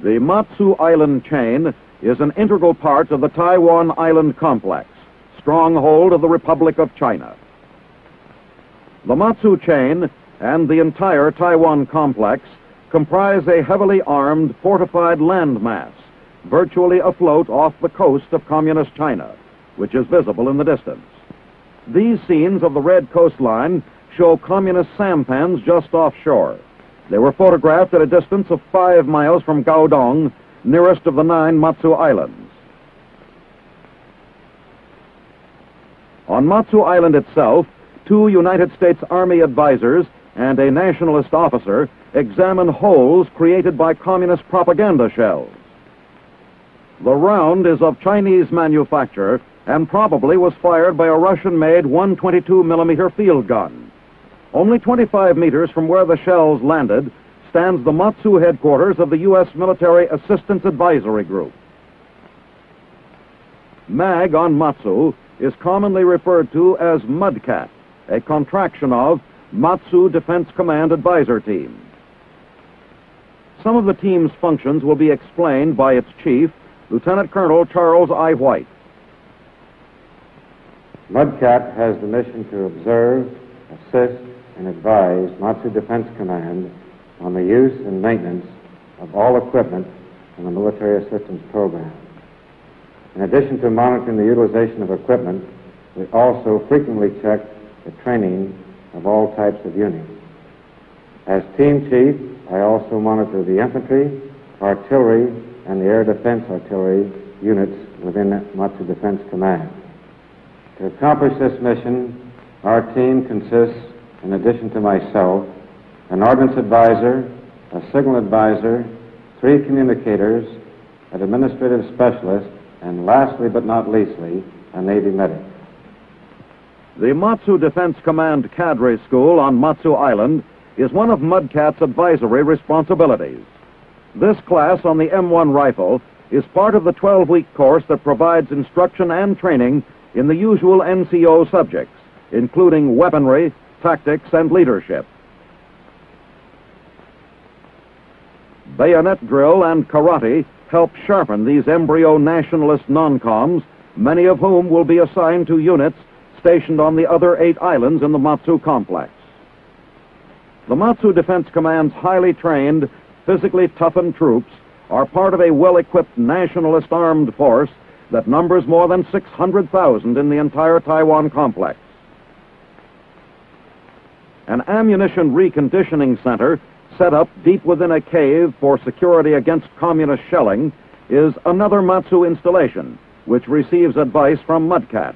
The Matsu Island chain is an integral part of the Taiwan Island complex, stronghold of the Republic of China. The Matsu chain and the entire Taiwan complex comprise a heavily armed, fortified landmass, virtually afloat off the coast of Communist China, which is visible in the distance. These scenes of the red coastline show Communist sampans just offshore. They were photographed at a distance of 5 miles from Gaodong, nearest of the 9 Matsu Islands. On Matsu Island itself, 2 United States Army advisors and a nationalist officer examine holes created by communist propaganda shells. The round is of Chinese manufacture and probably was fired by a Russian-made 122-millimeter field gun. Only 25 meters from where the shells landed stands the Matsu headquarters of the U.S. Military Assistance Advisory Group. MAG on Matsu is commonly referred to as MUDCAT, a contraction of Matsu Defense Command Advisor Team. Some of the team's functions will be explained by its chief, Lieutenant Colonel Charles I. White. MUDCAT has the mission to observe, assist, and advise Matsu Defense Command on the use and maintenance of all equipment in the military assistance program. In addition to monitoring the utilization of equipment, we also frequently check the training of all types of units. As team chief, I also monitor the infantry, artillery, and the air defense artillery units within Matsu Defense Command. To accomplish this mission, our team consists, in addition to myself, an ordnance advisor, a signal advisor, 3 communicators, an administrative specialist, and lastly but not leastly, a Navy medic. The Matsu Defense Command Cadre School on Matsu Island is one of MUDCAT's advisory responsibilities. This class on the M1 rifle is part of the 12-week course that provides instruction and training in the usual NCO subjects, including weaponry, tactics, and leadership. Bayonet drill and karate help sharpen these embryo nationalist non-coms, many of whom will be assigned to units stationed on the other 8 islands in the Matsu complex. The Matsu Defense Command's highly trained, physically toughened troops are part of a well-equipped nationalist armed force that numbers more than 600,000 in the entire Taiwan complex. An ammunition reconditioning center set up deep within a cave for security against communist shelling is another Matsu installation, which receives advice from MUDCAT.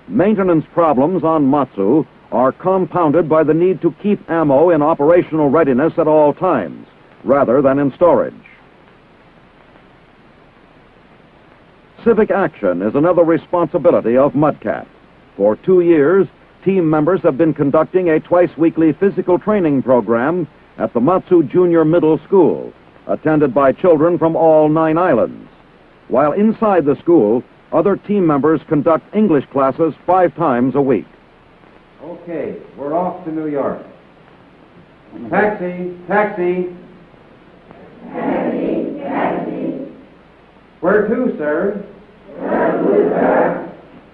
Maintenance problems on Matsu are compounded by the need to keep ammo in operational readiness at all times, rather than in storage. Civic action is another responsibility of MUDCAT. For 2 years, team members have been conducting a twice-weekly physical training program at the Matsu Junior Middle School, attended by children from all 9 islands. While inside the school, other team members conduct English classes 5 times a week. Okay, we're off to New York. Taxi, taxi. Taxi, taxi. Where to, sir? Where to, sir?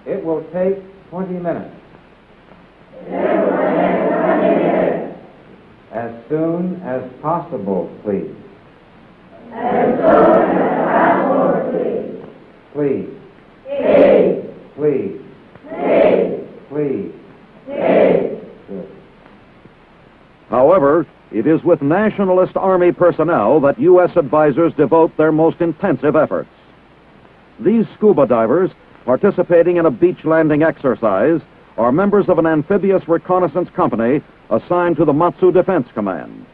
It will take 20 minutes. It will take 20 minutes. As soon as possible, please. As soon as possible, please. Please. Please. Please. Please. Please. Please. Good. However, it is with Nationalist Army personnel that U.S. advisors devote their most intensive efforts. These scuba divers, participating in a beach landing exercise, are members of an amphibious reconnaissance company assigned to the Matsu Defense Command.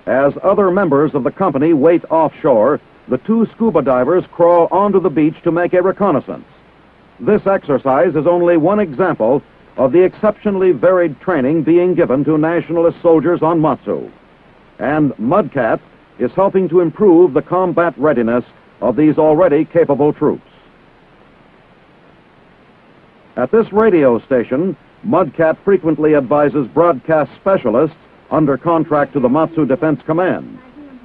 As other members of the company wait offshore, the 2 scuba divers crawl onto the beach to make a reconnaissance. This exercise is only one example of the exceptionally varied training being given to nationalist soldiers on Matsu. And MUDCAT is helping to improve the combat readiness of these already capable troops. At this radio station, Mudcat frequently advises broadcast specialists under contract to the Matsu Defense Command.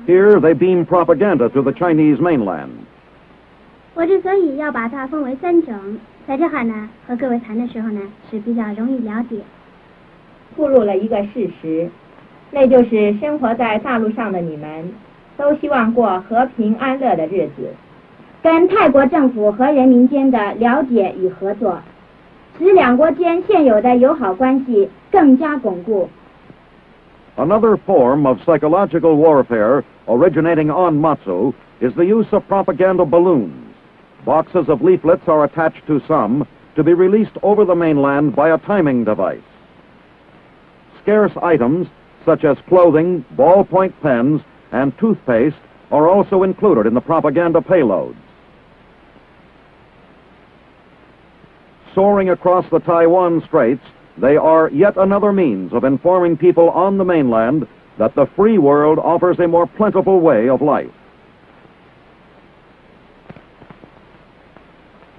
Here, they beam propaganda to the Chinese mainland. 我之所以要把它分为3种，在这儿呢，和各位谈的时候呢，是比较容易了解。暴露了一个事实，那就是生活在大陆上的你们，都希望过和平安乐的日子，跟泰国政府和人民间的了解与合作，使两国间现有的友好关系更加巩固。Another form of psychological warfare originating on Matsu is the use of propaganda balloons. Boxes of leaflets are attached to some to be released over the mainland by a timing device. Scarce items such as clothing, ballpoint pens, and toothpaste are also included in the propaganda payloads. Soaring across the Taiwan Straits, they are yet another means of informing people on the mainland that the free world offers a more plentiful way of life.